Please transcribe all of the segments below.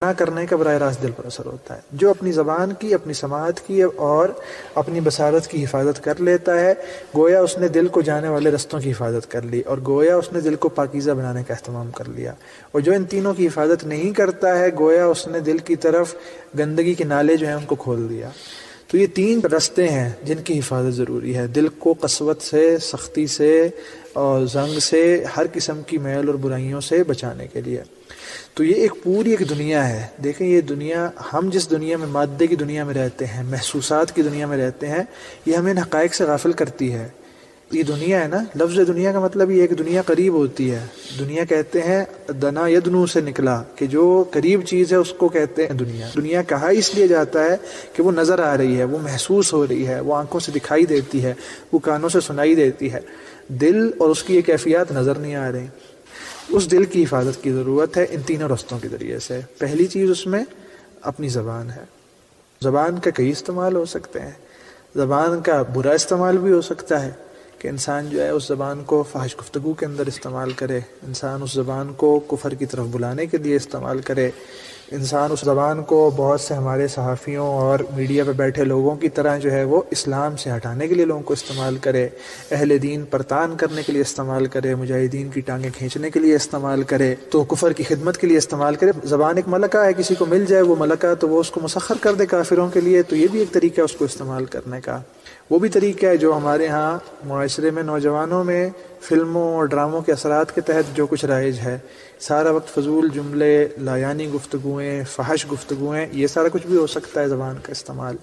نہ کرنے کا براہ راست دل پر اثر ہوتا ہے۔ جو اپنی زبان کی، اپنی سماعت کی اور اپنی بصارت کی حفاظت کر لیتا ہے، گویا اس نے دل کو جانے والے رستوں کی حفاظت کر لی، اور گویا اس نے دل کو پاکیزہ بنانے کا اہتمام کر لیا۔ اور جو ان تینوں کی حفاظت نہیں کرتا ہے، گویا اس نے دل کی طرف گندگی کے نالے جو ہیں ان کو کھول دیا۔ تو یہ تین رستے ہیں جن کی حفاظت ضروری ہے، دل کو قسوت سے، سختی سے اور زنگ سے، ہر قسم کی میل اور برائیوں سے بچانے کے لیے۔ تو یہ ایک پوری ایک دنیا ہے۔ دیکھیں یہ دنیا، ہم جس دنیا میں مادے کی دنیا میں رہتے ہیں، محسوسات کی دنیا میں رہتے ہیں، یہ ہمیں ان حقائق سے غافل کرتی ہے۔ یہ دنیا ہے نا، لفظ دنیا کا مطلب یہ ہے کہ دنیا قریب ہوتی ہے۔ دنیا کہتے ہیں دنا یدنو سے نکلا، کہ جو قریب چیز ہے اس کو کہتے ہیں دنیا۔ دنیا کہا اس لیے جاتا ہے کہ وہ نظر آ رہی ہے، وہ محسوس ہو رہی ہے، وہ آنکھوں سے دکھائی دیتی ہے، وہ کانوں سے سنائی دیتی ہے۔ دل اور اس کی یہ کیفیات نظر نہیں آ رہی۔ اس دل کی حفاظت کی ضرورت ہے ان تینوں رستوں کے ذریعے سے۔ پہلی چیز اس میں اپنی زبان ہے۔ زبان کا کئی استعمال ہو سکتے ہیں۔ زبان کا برا استعمال بھی ہو سکتا ہے کہ انسان جو ہے اس زبان کو فحش گفتگو کے اندر استعمال کرے، انسان اس زبان کو کفر کی طرف بلانے کے لیے استعمال کرے، انسان اس زبان کو بہت سے ہمارے صحافیوں اور میڈیا پہ بیٹھے لوگوں کی طرح جو ہے وہ اسلام سے ہٹانے کے لیے لوگوں کو استعمال کرے، اہل دین پر تان کرنے کے لیے استعمال کرے، مجاہدین کی ٹانگیں کھینچنے کے لیے استعمال کرے، تو کفر کی خدمت کے لیے استعمال کرے۔ زبان ایک ملکہ ہے، کسی کو مل جائے وہ ملکہ تو وہ اس کو مسخر کر دے کافروں کے لیے، تو یہ بھی ایک طریقہ ہے اس کو استعمال کرنے کا۔ وہ بھی طریقہ ہے جو ہمارے ہاں معاشرے میں نوجوانوں میں فلموں اور ڈراموں کے اثرات کے تحت جو کچھ رائج ہے، سارا وقت فضول جملے، لایانی گفتگویں، فحش گفتگویں، یہ سارا کچھ بھی ہو سکتا ہے زبان کا استعمال۔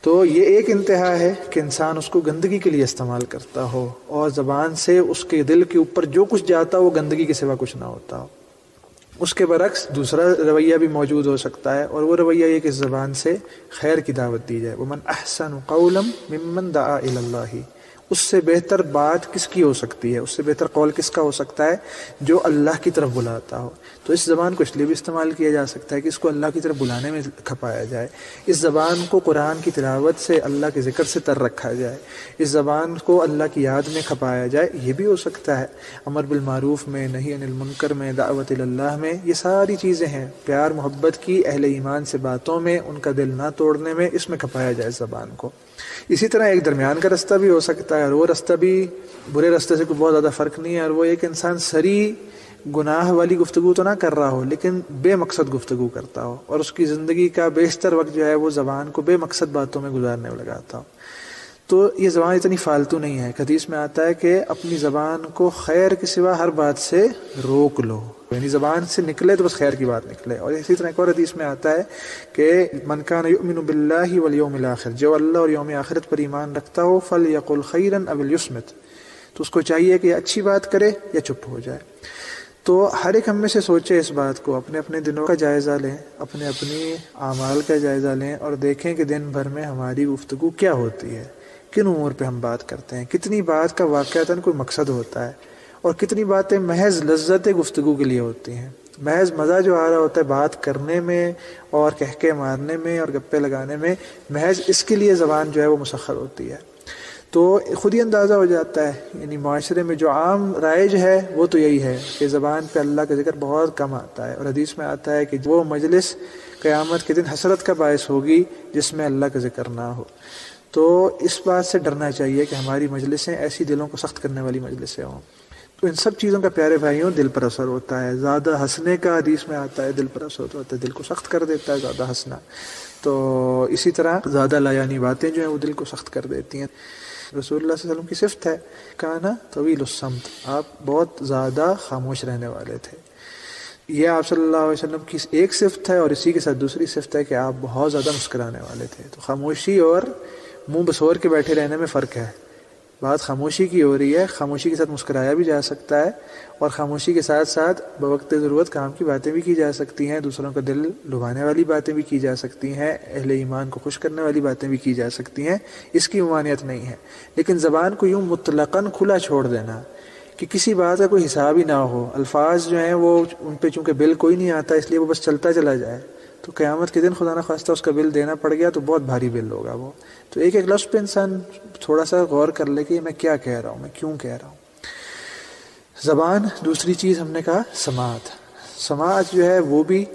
تو یہ ایک انتہا ہے کہ انسان اس کو گندگی کے لیے استعمال کرتا ہو، اور زبان سے اس کے دل کے اوپر جو کچھ جاتا ہو وہ گندگی کے سوا کچھ نہ ہوتا ہو۔ اس کے برعکس دوسرا رویہ بھی موجود ہو سکتا ہے، اور وہ رویہ یہ کہ اس زبان سے خیر کی دعوت دی جائے۔ وَمَنْ أَحْسَنُ قَوْلًا مِّمَّنْ دَعَا إِلَى اللَّهِ۔ اس سے بہتر بات کس کی ہو سکتی ہے، اس سے بہتر قول کس کا ہو سکتا ہے، جو اللہ کی طرف بلاتا ہو۔ تو اس زبان کو اس لیے بھی استعمال کیا جا سکتا ہے کہ اس کو اللہ کی طرف بلانے میں کھپایا جائے، اس زبان کو قرآن کی تلاوت سے، اللہ کے ذکر سے تر رکھا جائے، اس زبان کو اللہ کی یاد میں کھپایا جائے، یہ بھی ہو سکتا ہے۔ امر بالمعروف میں، نہی عن المنکر میں، دعوت اللہ میں، یہ ساری چیزیں ہیں پیار محبت کی، اہل ایمان سے باتوں میں، ان کا دل نہ توڑنے میں، اس میں کھپایا جائے زبان کو۔ اسی طرح ایک درمیان کا رستہ بھی ہو سکتا ہے، اور وہ رستہ بھی برے رستے سے کوئی بہت زیادہ فرق نہیں ہے، اور وہ ایک انسان سری گناہ والی گفتگو تو نہ کر رہا ہو لیکن بے مقصد گفتگو کرتا ہو، اور اس کی زندگی کا بیشتر وقت جو ہے وہ زبان کو بے مقصد باتوں میں گزارنے میں لگاتا ہو۔ تو یہ زبان اتنی فالتو نہیں ہے۔ حدیث میں آتا ہے کہ اپنی زبان کو خیر کے سوا ہر بات سے روک لو، یعنی زبان سے نکلے تو بس خیر کی بات نکلے۔ اور اسی طرح ایک اور حدیث میں آتا ہے کہ من کان یؤمن باللہ والیوم الآخر، جو اللہ اور یوم آخرت پر ایمان رکھتا ہو، فلیقل خیرا او لیصمت، تو اس کو چاہیے کہ اچھی بات کرے یا چپ ہو جائے۔ تو ہر ایک ہم میں سے سوچے اس بات کو، اپنے اپنے دنوں کا جائزہ لیں، اپنے اپنی اعمال کا جائزہ لیں، اور دیکھیں کہ دن بھر میں ہماری گفتگو کیا ہوتی ہے، کن امور پہ ہم بات کرتے ہیں، کتنی بات کا واقعتاً کوئی مقصد ہوتا ہے، اور کتنی باتیں محض لذت گفتگو کے لیے ہوتی ہیں، محض مزہ جو آ رہا ہوتا ہے بات کرنے میں اور کہکے مارنے میں اور گپے لگانے میں، محض اس کے لیے زبان جو ہے وہ مسخر ہوتی ہے۔ تو خود ہی اندازہ ہو جاتا ہے، یعنی معاشرے میں جو عام رائج ہے وہ تو یہی ہے کہ زبان پہ اللہ کا ذکر بہت کم آتا ہے، اور حدیث میں آتا ہے کہ وہ مجلس قیامت کے دن حسرت کا باعث ہوگی جس میں اللہ کا ذکر نہ ہو۔ تو اس بات سے ڈرنا چاہیے کہ ہماری مجلسیں ایسی دلوں کو سخت کرنے والی مجلسیں ہوں۔ تو ان سب چیزوں کا پیارے بھائیوں دل پر اثر ہوتا ہے۔ زیادہ ہنسنے کا حدیث میں آتا ہے دل پر اثر ہوتا ہے، دل کو سخت کر دیتا ہے زیادہ ہنسنا۔ تو اسی طرح زیادہ لایانی باتیں جو ہیں وہ دل کو سخت کر دیتی ہیں۔ رسول اللہ صلی اللہ علیہ وسلم کی صفت ہے کانا طویل الصمت، آپ بہت زیادہ خاموش رہنے والے تھے۔ یہ آپ صلی اللہ علیہ وسلم کی ایک صفت ہے، اور اسی کے ساتھ دوسری صفت ہے کہ آپ بہت زیادہ مسکرانے والے تھے۔ تو خاموشی اور منہ بسور کے بیٹھے رہنے میں فرق ہے۔ بات خاموشی کی ہو رہی ہے، خاموشی کے ساتھ مسکرایا بھی جا سکتا ہے، اور خاموشی کے ساتھ ساتھ بوقت ضرورت کام کی باتیں بھی کی جا سکتی ہیں، دوسروں کا دل لبھانے والی باتیں بھی کی جا سکتی ہیں، اہل ایمان کو خوش کرنے والی باتیں بھی کی جا سکتی ہیں، اس کی ممانعت نہیں ہے۔ لیکن زبان کو یوں مطلقاً کھلا چھوڑ دینا کہ کسی بات کا کوئی حساب ہی نہ ہو، الفاظ جو ہیں وہ ان پہ چونکہ بل کوئی نہیں آتا اس لیے وہ بس چلتا چلا جائے، تو قیامت کے دن خدا نہ خواستہ اس کا بل دینا پڑ گیا تو بہت بھاری بل ہوگا وہ۔ تو ایک ایک لفظ پہ انسان تھوڑا سا غور کر لے کہ میں کیا کہہ رہا ہوں، میں کیوں کہہ رہا ہوں۔ زبان، دوسری چیز ہم نے کہا سماعت۔ سماعت جو ہے وہ بھی